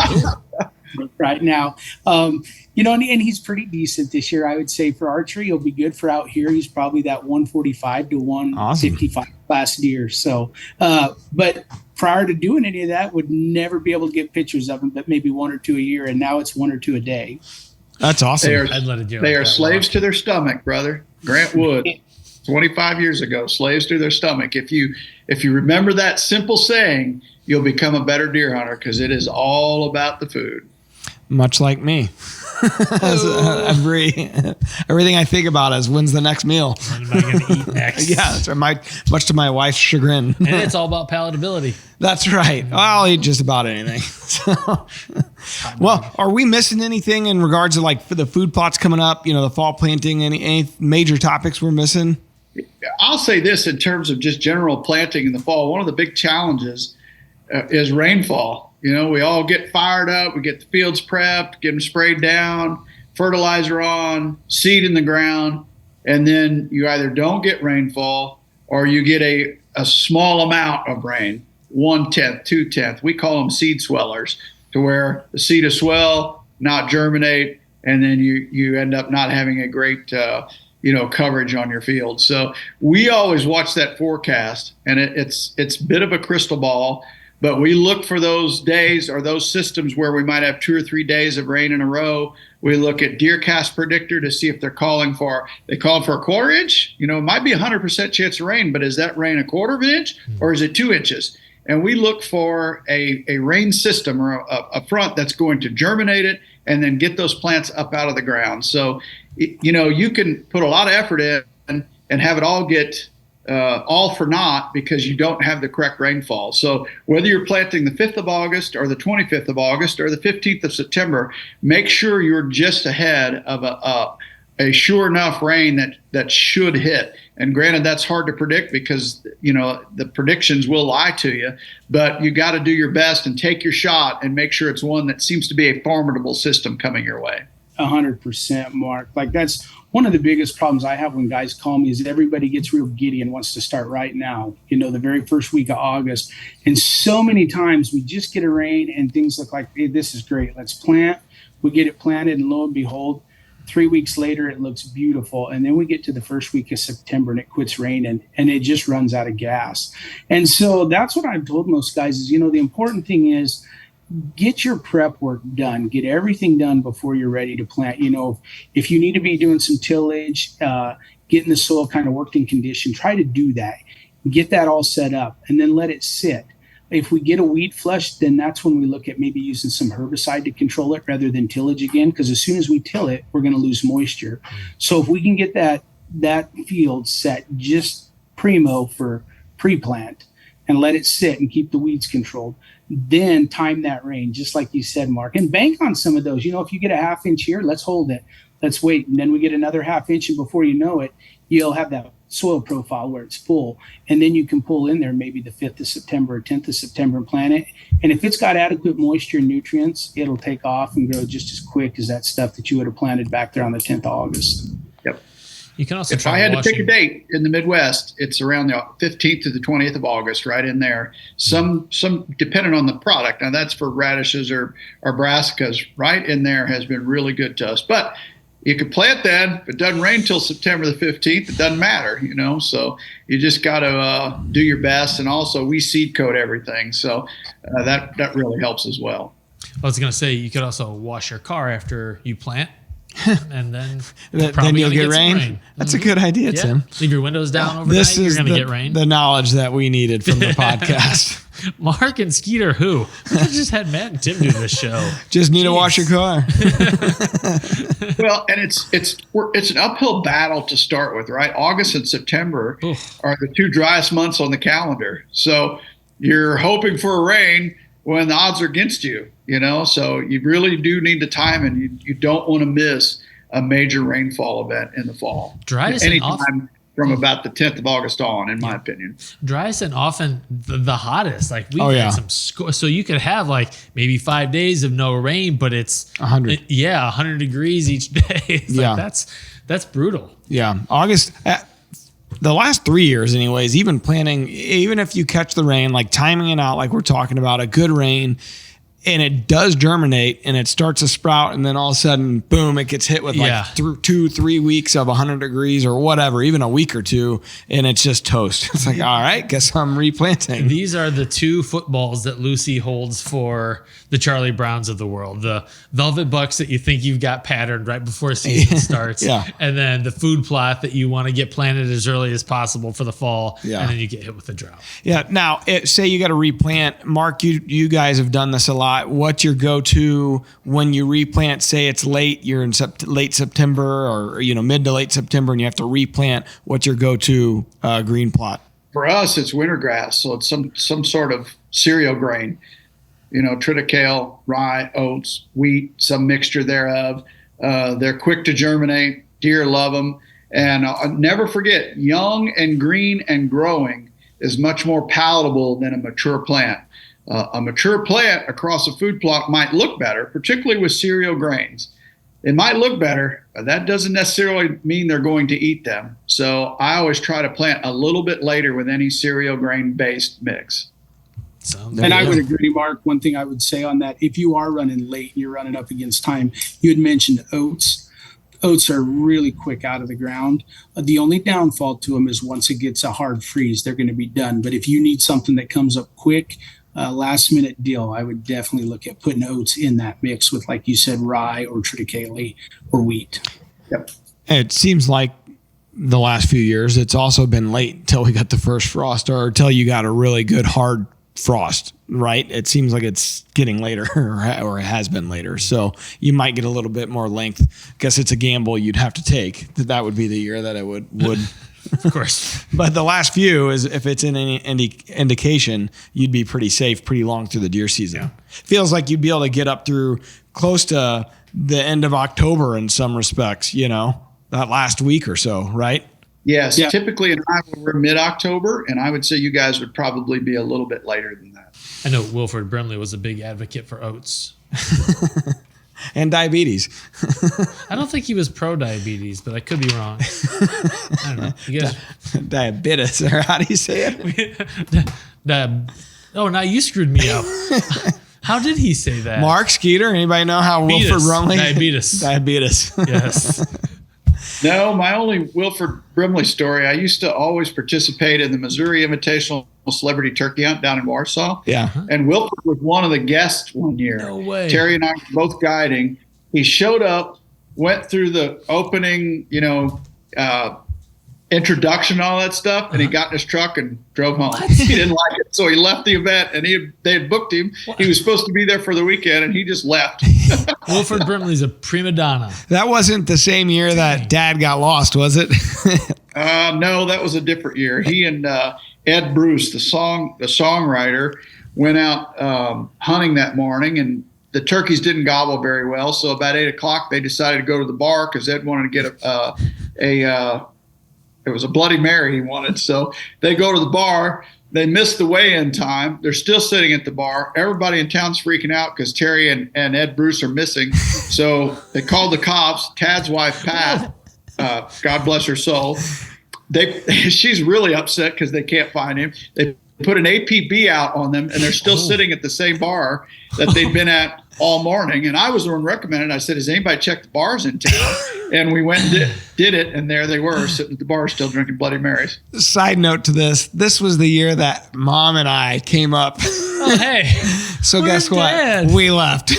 Right now, and he's pretty decent this year. I would say for archery, he'll be good for out here. He's probably that 145 to 155 class deer. So, but prior to doing any of that, would never be able to get pictures of him, but maybe 1 or 2 a year. And now it's 1 or 2 a day. That's awesome. They are slaves to their stomach, brother. Grant Wood, 25 years ago, slaves to their stomach. If you remember that simple saying, you'll become a better deer hunter, because it is all about the food. Much like me. Everything I think about is when's the next meal. What am I going to eat next? Yeah, that's right. Much to my wife's chagrin. And it's all about palatability. That's right. I'll eat just about anything. Well, are we missing anything in regards to like for the food plots coming up? The fall planting. Any major topics we're missing? I'll say this in terms of just general planting in the fall. One of the big challenges is rainfall. We all get fired up. We get the fields prepped, get them sprayed down, fertilizer on, seed in the ground, and then you either don't get rainfall or you get a small amount of rain, 1/10, 2/10. We call them seed swellers, to where the seed will swell, not germinate, and then you end up not having a great coverage on your field. So we always watch that forecast, and it's a bit of a crystal ball. But we look for those days or those systems where we might have 2 or 3 days of rain in a row. We look at DeerCast predictor to see if they're calling for a 1/4 inch. It might be 100% chance of rain, but is that rain 1/4 inch or is it 2 inches? and we look for a rain system or a front that's going to germinate it and then get those plants up out of the ground. So, you can put a lot of effort in and have it all get all for naught because you don't have the correct rainfall. So whether you're planting the 5th of August or the 25th of August or the 15th of September, make sure you're just ahead of a sure enough rain that should hit. And granted, that's hard to predict because, the predictions will lie to you, but you got to do your best and take your shot and make sure it's one that seems to be a formidable system coming your way. 100%, Mark. Like, that's one of the biggest problems I have when guys call me is that everybody gets real giddy and wants to start right now, the very first week of August. And so many times we just get a rain and things look like, hey, this is great. Let's plant. We get it planted, and lo and behold, 3 weeks later, it looks beautiful. And then we get to the first week of September and it quits raining and it just runs out of gas. And so that's what I've told most guys is, the important thing is get your prep work done, get everything done before you're ready to plant. If you need to be doing some tillage, getting the soil kind of worked in condition, try to do that, get that all set up and then let it sit. If we get a weed flush, then that's when we look at maybe using some herbicide to control it rather than tillage again, because as soon as we till it, we're going to lose moisture. So if we can get that field set just primo for pre-plant and let it sit and keep the weeds controlled, then time that rain, just like you said, Mark, and bank on some of those. If you get a half inch here, let's hold it. Let's wait. And then we get another half inch, and before you know it, you'll have that soil profile where it's full. And then you can pull in there maybe the 5th of September or 10th of September and plant it. And if it's got adequate moisture and nutrients, it'll take off and grow just as quick as that stuff that you would have planted back there on the 10th of August. Yep. You can also if I had to pick a date in the Midwest, it's around the 15th to the 20th of August, right in there. Some depending on the product. Now that's for radishes or brassicas, right in there has been really good to us. But you could plant then, if it doesn't rain till September the 15th, it doesn't matter, So you just got to do your best. And also we seed coat everything. So that really helps as well. I was going to say, you could also wash your car after you plant. And then you'll get rain. That's a good idea, Tim. Leave your windows down overnight. You're going to get rain. The knowledge that we needed from the podcast. Mark and Skeeter, who? I just had Matt and Tim do this show. Just need to wash your car. Well, and it's an uphill battle to start with, right? August and September are the two driest months on the calendar. So you're hoping for a rain when the odds are against you, So you really do need the time, and you don't want to miss a major rainfall event in the fall. Driest and often from about the 10th of August on, in my opinion. Driest and often the hottest. Like we've had some so you could have like maybe 5 days of no rain, but it's 100. 100 degrees each day. It's like that's brutal. Yeah, August. The last 3 years, anyways, even if you catch the rain, like timing it out, like we're talking about, a good rain, and it does germinate and it starts to sprout, and then all of a sudden, boom, it gets hit with 2-3 weeks of 100 degrees or whatever, even a week or two, and it's just toast. It's like, all right, guess I'm replanting. These are the two footballs that Lucy holds for the Charlie Browns of the world. The velvet bucks that you think you've got patterned right before season starts, and then the food plot that you want to get planted as early as possible for the fall, and then you get hit with a drought. Yeah. Now, say you got to replant. Mark, you guys have done this a lot. What's your go-to when you replant? Say it's late, you're in late September or mid to late September, and you have to replant. What's your go-to green plot? For us, it's winter grass, so it's some sort of cereal grain. Triticale, rye, oats, wheat, some mixture thereof. They're quick to germinate. Deer love them, and never forget, young and green and growing is much more palatable than a mature plant. A mature plant across a food plot might look better, particularly with cereal grains. It might look better, but that doesn't necessarily mean they're going to eat them. So I always try to plant a little bit later with any cereal grain-based mix. I would agree, Mark. One thing I would say on that, if you are running late and you're running up against time, you had mentioned oats. Oats are really quick out of the ground. The only downfall to them is once it gets a hard freeze, they're going to be done. But if you need something that comes up quick, last minute deal, I would definitely look at putting oats in that mix with, like you said, rye or triticale or wheat. Yep. It seems like the last few years, it's also been late until we got the first frost or until you got a really good hard frost, right? It seems like it's getting later or it has been later. So you might get a little bit more length. Guess it's a gamble you'd have to take. That would be the year that it would. Of course. But the last few is if it's in any indication, you'd be pretty safe pretty long through the deer season. Yeah. Feels like you'd be able to get up through close to the end of October in some respects, that last week or so, right? Yes, Yeah. typically in Iowa we're mid-October, and I would say you guys would probably be a little bit later than that. I know Wilford Brimley was a big advocate for oats. And diabetes. I don't think he was pro-diabetes, but I could be wrong. I don't know. You guys, Diabetes, or how do you say it? now you screwed me up. How did he say that? Mark, Skeeter, anybody know how Wilford Brimley? Diabetes. Diabetes. Yes. No, my only Wilford Brimley story, I used to always participate in the Missouri Invitational Celebrity Turkey Hunt down in Warsaw. Yeah. And Wilford was one of the guests one year. No way. Terry and I were both guiding. He showed up, went through the opening, introduction, all that stuff, and he got in his truck and drove home. He didn't like it, so he left the event. And they had booked him. What? He was supposed to be there for the weekend, and he just left. Wilford Brimley's a prima donna. That wasn't the same year that Dad got lost, was it? No, that was a different year. He and Ed Bruce, the songwriter, went out hunting that morning, and the turkeys didn't gobble very well. So about 8:00, they decided to go to the bar because Ed wanted to get it was a Bloody Mary he wanted. So they go to the bar. They missed the weigh-in time. They're still sitting at the bar. Everybody in town's freaking out because Terry and Ed Bruce are missing. So they called the cops. Tad's wife, Pat, God bless her soul, she's really upset because they can't find him. They put an APB out on them, and they're still sitting at the same bar that they'd been at all morning. And I was the one recommended. I said, has anybody checked the bars in town? And we went and did it, and there they were sitting at the bar still drinking Bloody Marys. Side note to this was the year that Mom and I came up. Oh, hey. So Where's guess what? Dad? We left.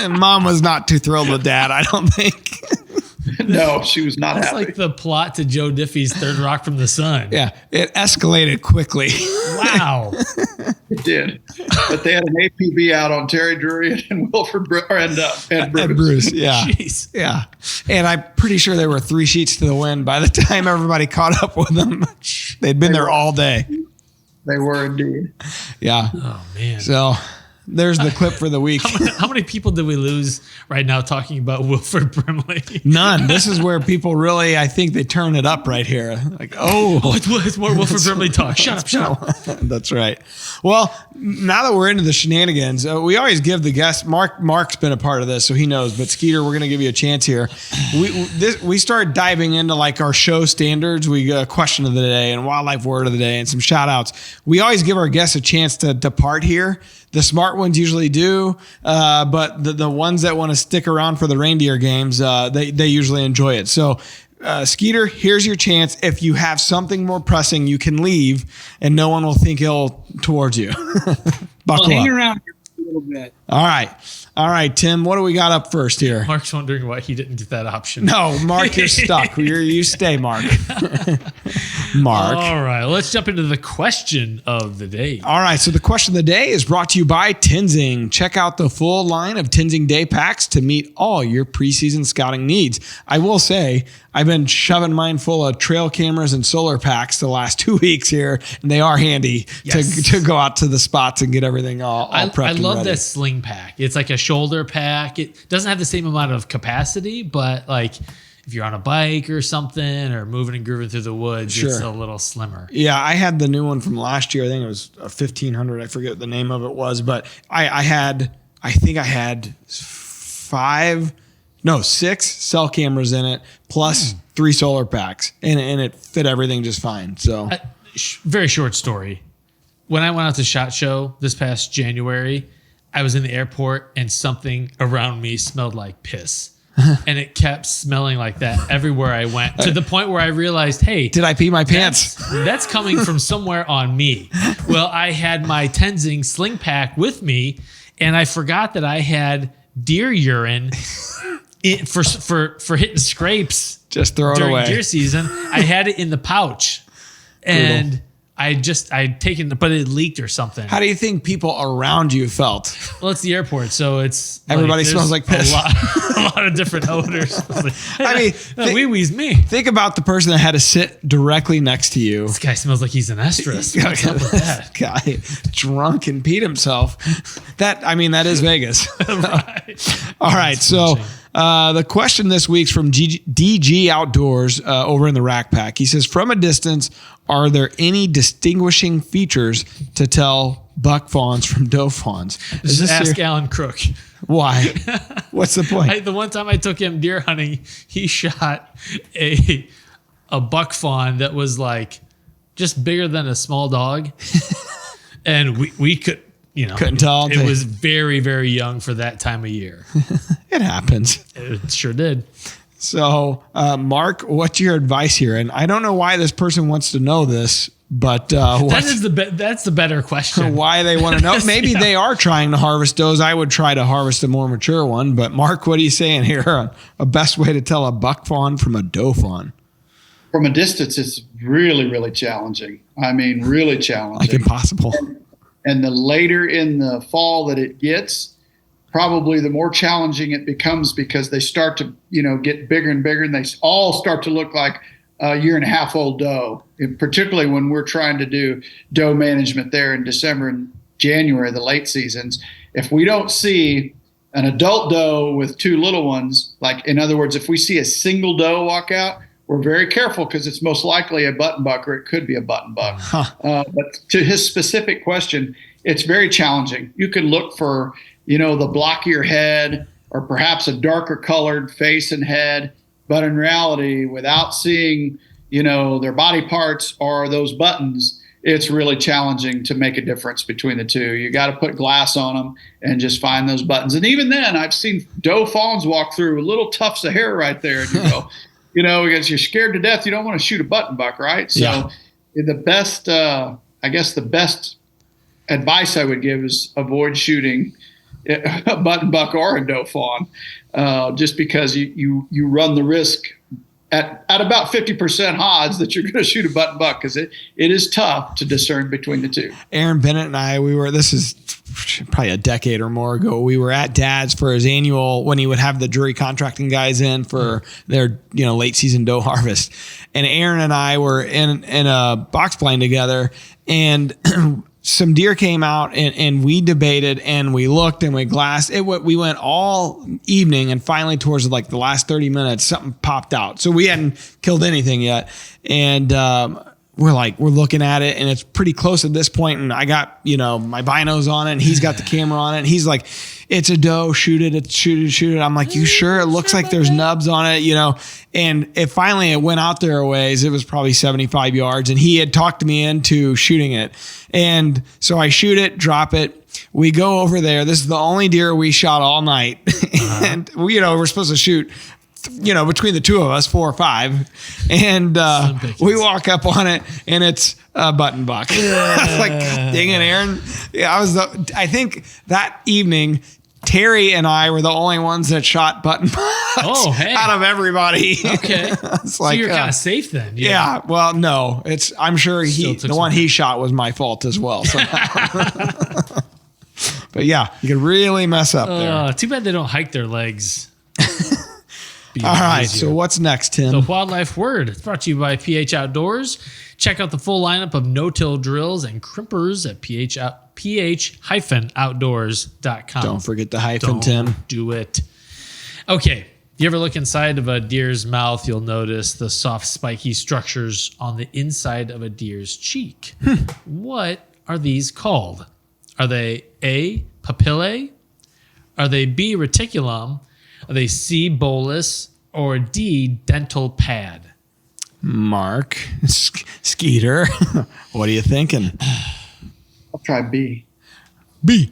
Mom was not too thrilled with Dad, I don't think. No, she was not That's happy. like the plot to Joe Diffie's Third Rock from the Sun. Yeah, it escalated quickly. Wow. It did. But they had an APB out on Terry Drury and Wilford and Ed Bruce. Ed Bruce, yeah. Jeez. Yeah. And I'm pretty sure they were 3 sheets to the wind by the time everybody caught up with them. They'd been there all day. They were indeed. Yeah. Oh, man. So there's the clip for the week. How many people did we lose right now talking about Wilford Brimley? None. This is where people really, I think they turn it up right here. Like, It's more Wilford Brimley talk. Shut up. That's right. Well, now that we're into the shenanigans, we always give the guests, Mark's been a part of this, so he knows, but Skeeter, we're going to give you a chance here. We start diving into like our show standards. We got a question of the day and wildlife word of the day and some shout outs. We always give our guests a chance to depart here. The smart ones usually do, but the ones that want to stick around for the reindeer games, they usually enjoy it. So, Skeeter, here's your chance. If you have something more pressing, you can leave, and no one will think ill towards you. Buckle Hang up. around here a little bit. All right, Tim. What do we got up first here? Mark's wondering why he didn't get that option. No, Mark, you're stuck. You stay, Mark. Mark. All right, let's jump into the question of the day. All right, so the question of the day is brought to you by Tenzing. Check out the full line of Tenzing day packs to meet all your preseason scouting needs. I will say, I've been shoving mine full of trail cameras and solar packs the last 2 weeks here, and they are handy to go out to the spots and get everything all prepped. I love and ready. that sling pack. It's like a shoulder pack. It doesn't have the same amount of capacity, but like if you're on a bike or something or moving and grooving through the woods, Sure. It's a little slimmer. Yeah, I had the new one from last year. I think it was a 1500. I forget what the name of it was, but I think I had 6 cell cameras in it, plus 3 solar packs, and it fit everything just fine. So Very short story. When I went out to SHOT Show this past January, I was in the airport and something around me smelled like piss. And it kept smelling like that everywhere I went, to the point where I realized, hey, did I pee my pants? that's coming from somewhere on me. Well, I had my Tenzing sling pack with me, and I forgot that I had deer urine for hitting scrapes Just throw it during away. deer season. I had it in the pouch, and I'd taken, but it leaked or something. How do you think people around you felt? Well, it's the airport, so it's Everybody there's smells like piss. A lot of different odors. I mean, wee wee's me. Think about the person that had to sit directly next to you. This guy smells like he's an estrus. What's up with that? Guy drunk and peed himself. That is Vegas. Right. All right, so the question this week's from DG Outdoors over in the Rack Pack. He says, from a distance, are there any distinguishing features to tell buck fawns from doe fawns? Just ask Alan Crook. Why? What's the point? The one time I took him deer hunting, he shot a buck fawn that was like just bigger than a small dog, and we couldn't tell. It was very, very young for that time of year. It happens. It sure did. So, Mark, what's your advice here? And I don't know why this person wants to know this, but that's the better question. Why they want to know? Maybe they are trying to harvest does. I would try to harvest a more mature one. But Mark, what are you saying here? A best way to tell a buck fawn from a doe fawn? From a distance, it's really, really challenging. I mean, really challenging. Like impossible. And the later in the fall that it gets, probably the more challenging it becomes, because they start to, get bigger and bigger, and they all start to look like a 1.5-year-old doe, and particularly when we're trying to do doe management there in December and January, the late seasons. If we don't see an adult doe with 2 little ones, like in other words, if we see a single doe walk out, we're very careful, because it's most likely a button buck, or it could be a button buck. But to his specific question, it's very challenging. You can look for, the blockier head, or perhaps a darker colored face and head. But in reality, without seeing, their body parts or those buttons, it's really challenging to make a difference between the two. You got to put glass on them and just find those buttons. And even then, I've seen doe fawns walk through with little tufts of hair right there. And you go, because you're scared to death. You don't want to shoot a button buck, right? So the best advice I would give is avoid shooting a button buck or a doe fawn, just because you run the risk at about 50% odds that you're going to shoot a button buck, because it is tough to discern between the two. Aaron Bennett and I, this is probably a decade or more ago, we were at Dad's for his annual, when he would have the Drury contracting guys in for their late season doe harvest. And Aaron and I were in a box blind together, and some deer came out, and we debated, and we looked, and we glassed it. We went all evening, and finally towards like the last 30 minutes, something popped out. So we hadn't killed anything yet. And, we're looking at it, and it's pretty close at this point. And I got, my binos on it, and he's got the camera on it, and he's like, it's a doe, shoot it, shoot it. I'm like, you sure? It looks like there's nubs on it, and it went out there a ways. It was probably 75 yards, and he had talked me into shooting it. And so I shoot it, drop it. We go over there. This is the only deer we shot all night. And we're supposed to shoot, between the two of us, 4 or 5, and we walk up on it, and it's a button buck. I was like, God dang it, Aaron. Yeah, I think that evening, Terry and I were the only ones that shot button bucks out of everybody. Okay. So you're kind of safe then. Yeah. Well, no, I'm sure the one he shot was my fault as well. But yeah, you could really mess up there. Too bad they don't hike their legs. All right, so what's next, Tim? The Wildlife Word. It's brought to you by PH Outdoors. Check out the full lineup of no-till drills and crimpers at ph-outdoors.com. Don't forget the hyphen, Tim. Do it. Okay, you ever look inside of a deer's mouth, you'll notice the soft, spiky structures on the inside of a deer's cheek. What are these called? Are they A, papillae? Are they B, reticulum? Are they C, bolus, or D, dental pad? Mark, Skeeter, what are you thinking? I'll try B. B.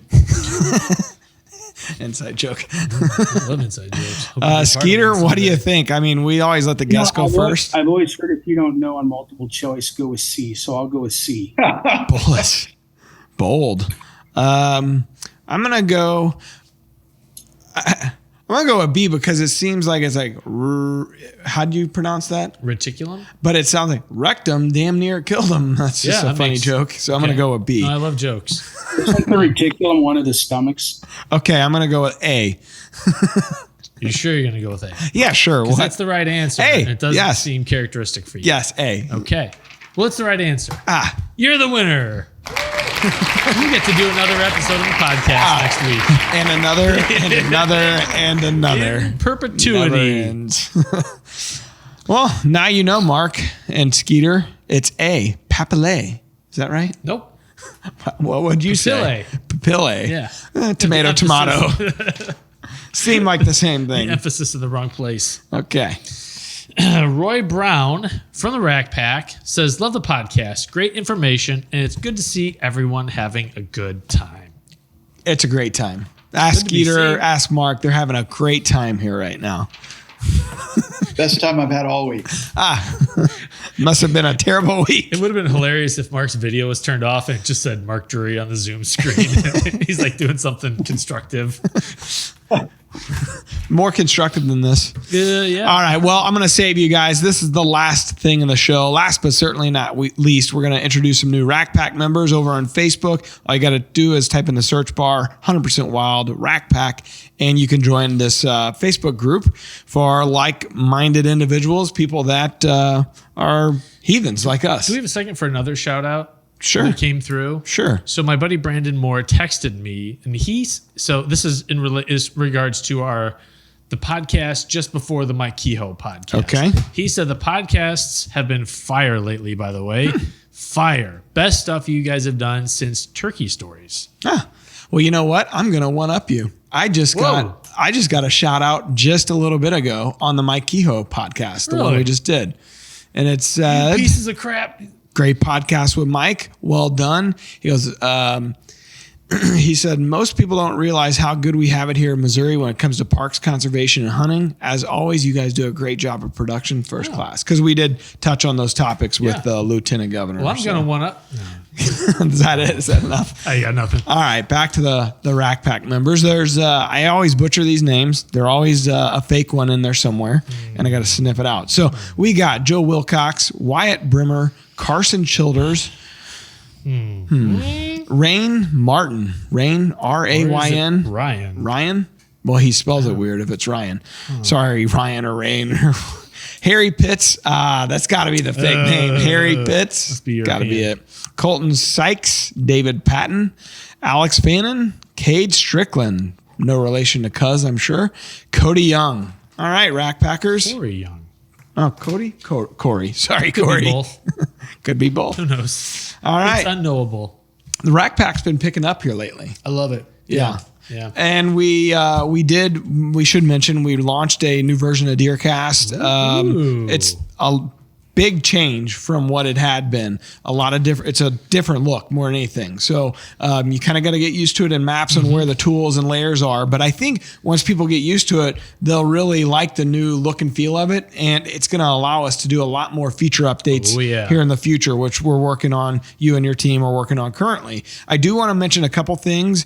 Inside joke. I love inside jokes. Skeeter, what do you think? I mean, we always let the guests go first. I've always heard if you don't know on multiple choice, go with C. So I'll go with C. Bolus. Bold. I'm going to go... I'm gonna go with B because it seems like it's like, how do you pronounce that? Reticulum? But it sounds like rectum damn near killed him. That's just a funny joke. So I'm gonna go with B. No, I love jokes. Isn't the reticulum one of the stomachs? Okay, I'm gonna go with A. You sure you're going to go with A? Yeah, sure. Because that's the right answer. A, And it doesn't yes. seem characteristic for you. Yes, A. Okay. Well, it's the right answer. You're the winner. You get to do another episode of the podcast next week. And another, and another, and another. In perpetuity. Never ends. Well, now you know, Mark and Skeeter. It's A. Papillae. Is that right? Nope. What would you say? Papillae. Yeah. Tomato, tomato. Seem like the same thing. The emphasis in the wrong place. Okay. Roy Brown from the Rack Pack says, love the podcast. Great information, and it's good to see everyone having a good time. It's a great time. Ask Skeeter, ask Mark. They're having a great time here right now. Best time I've had all week. Must have been a terrible week. It would have been hilarious if Mark's video was turned off and it just said Mark Drury on the Zoom screen. He's like doing something constructive. More constructive than this. Yeah. All right. Well, I'm going to save you guys. This is the last thing in the show. Last but certainly not least, we're going to introduce some new Rack Pack members over on Facebook. All you got to do is type in the search bar, 100% Wild Rack Pack, and you can join this Facebook group for like-minded individuals, people that are heathens like us. Do we have a second for another shout out? Sure. That came through. Sure. So my buddy Brandon Moore texted me, and so this is is regards to the podcast just before the Mike Kehoe podcast. Okay. He said the podcasts have been fire lately, by the way. Fire. Best stuff you guys have done since Turkey Stories. Well, you know what? I'm going to one up you. I just got a shout out just a little bit ago on the Mike Kehoe podcast, the one we just did. And it's pieces of crap. Great podcast with Mike. Well done. He goes, he said, most people don't realize how good we have it here in Missouri when it comes to parks, conservation, and hunting. As always, you guys do a great job of production, first class. Because we did touch on those topics with the lieutenant governor. Well, I'm going to one up. Is that it? Is that enough? I got nothing. All right, back to the Rack Pack members. There's I always butcher these names. There's always a fake one in there somewhere, and I got to sniff it out. So we got Joe Wilcox, Wyatt Brimmer, Carson Childers, Rain Martin, Rain Rayn, Ryan. Well, he spells it weird if it's Ryan. Sorry, Ryan or Rain. Harry Pitts. That's got to be the fake name. Harry Pitts. Got to be it. Colton Sykes, David Patton, Alex Fannin, Cade Strickland. No relation to Cuz, I'm sure. Cody Young. All right, Rack Packers. Corey Young. Oh, Cody? Corey. Sorry, Could Corey. be both. Could be both. Who knows? All right. It's unknowable. The Rack Pack's been picking up here lately. I love it. Yeah. Yeah. And we should mention, we launched a new version of DeerCast. It's a big change from what it had been. It's a different look more than anything. So you kind of got to get used to it in maps and where the tools and layers are. But I think once people get used to it, they'll really like the new look and feel of it. And it's going to allow us to do a lot more feature updates here in the future, which we're working on. You and your team are working on currently. I do want to mention a couple things.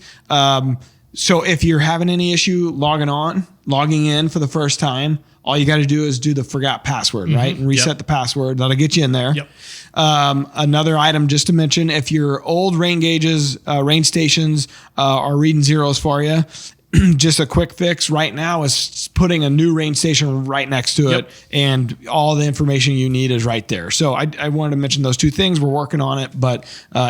So if you're having any issue logging in for the first time, all you got to do is do the forgot password, right? And reset the password. That'll get you in there. Yep. Another item just to mention, if your old rain gauges, rain stations are reading zeros for you, just a quick fix right now is putting a new rain station right next to it, and all the information you need is right there. So I wanted to mention those two things. We're working on it, but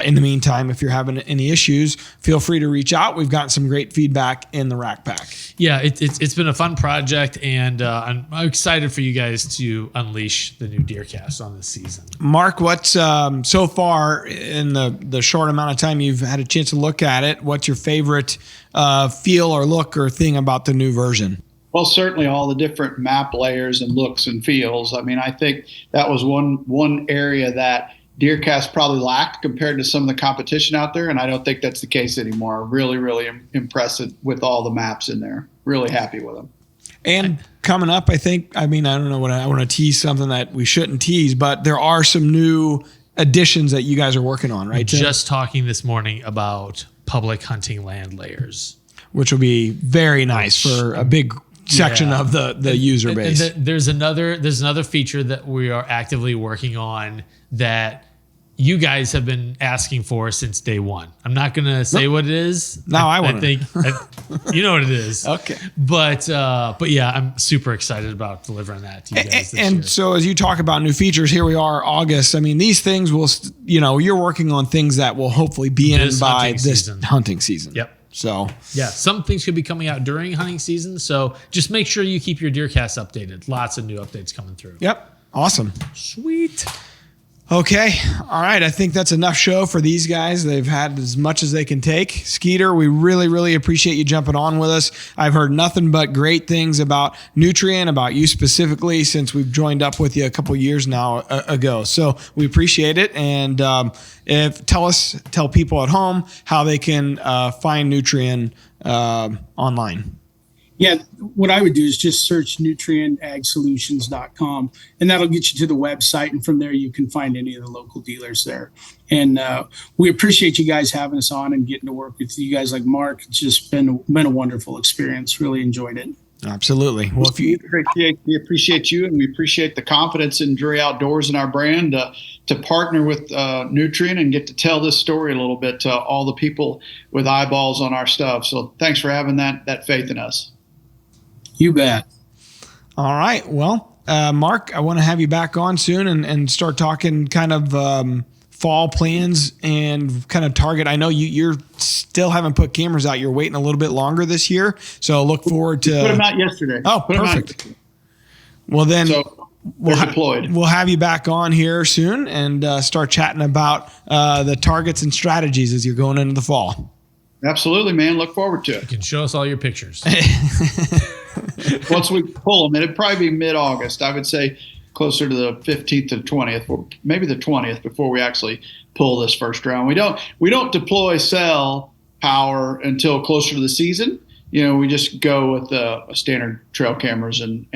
in the meantime, if you're having any issues, feel free to reach out. We've gotten some great feedback in the Rack Pack. Yeah, it's been a fun project, and I'm excited for you guys to unleash the new DeerCast on this season. Mark, what's so far in the short amount of time you've had a chance to look at it, what's your favorite feel or look or thing about the new version? Well, certainly all the different map layers and looks and feels. I mean, I think that was one area that DeerCast probably lacked compared to some of the competition out there, and I don't think that's the case anymore. Really, really impressed with all the maps in there. Really happy with them. And coming up, I don't know what I want to tease something that we shouldn't tease, but there are some new additions that you guys are working on, right? Just talking this morning about public hunting land layers, which will be very nice for a big section of the user base. There's another feature that we are actively working on that you guys have been asking for since day one. I'm not going to say what it is. No, I want to. You know what it is. Okay. But yeah, I'm super excited about delivering that to you guys this year. So as you talk about new features, here we are, August. I mean, these things will, you're working on things that will hopefully be in by this hunting season. Yep. So yeah, some things could be coming out during hunting season. So just make sure you keep your DeerCast updated. Lots of new updates coming through. Yep. Awesome. Sweet. Okay. All right. I think that's enough show for these guys. They've had as much as they can take. Skeeter, we really, really appreciate you jumping on with us. I've heard nothing but great things about Nutrien, about you specifically, since we've joined up with you a couple years now ago. So we appreciate it. And tell people at home how they can find Nutrien online. Yeah, what I would do is just search nutrienagsolutions.com, and that'll get you to the website. And from there, you can find any of the local dealers there. And we appreciate you guys having us on and getting to work with you guys like Mark. It's just been a wonderful experience. Really enjoyed it. Absolutely. Well, we appreciate you, and we appreciate the confidence in Drury Outdoors and our brand to partner with Nutrien and get to tell this story a little bit to all the people with eyeballs on our stuff. So thanks for having that faith in us. You bet. All right. Well, Mark, I want to have you back on soon and start talking kind of fall plans and kind of target. I know you're still haven't put cameras out. You're waiting a little bit longer this year. So look forward to... Put them out yesterday. Oh, perfect. Well, then we'll have you back on here soon and start chatting about the targets and strategies as you're going into the fall. Absolutely, man. Look forward to it. You can show us all your pictures. Once we pull them, it'd probably be mid-August. I would say closer to the 15th to the 20th, or maybe the 20th before we actually pull this first round. We don't deploy cell power until closer to the season. We just go with standard trail cameras and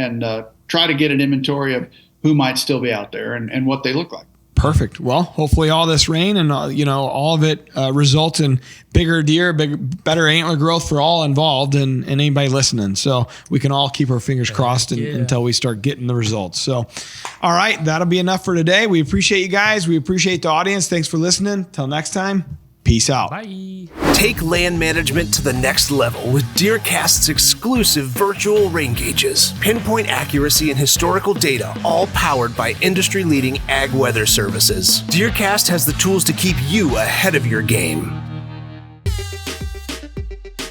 try to get an inventory of who might still be out there and what they look like. Perfect. Well, hopefully all this rain and all of it results in bigger deer, better antler growth for all involved and anybody listening. So we can all keep our fingers crossed until we start getting the results. So, all right, that'll be enough for today. We appreciate you guys. We appreciate the audience. Thanks for listening. Till next time. Peace out. Bye. Take land management to the next level with DeerCast's exclusive virtual rain gauges. Pinpoint accuracy and historical data, all powered by industry-leading ag weather services. DeerCast has the tools to keep you ahead of your game.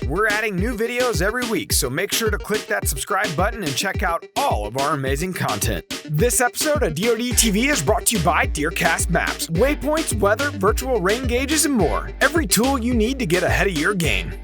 We're adding new videos every week, so make sure to click that subscribe button and check out all of our amazing content. This episode of DoD TV is brought to you by DeerCast Maps, waypoints, weather, virtual rain gauges, and more. Every tool you need to get ahead of your game.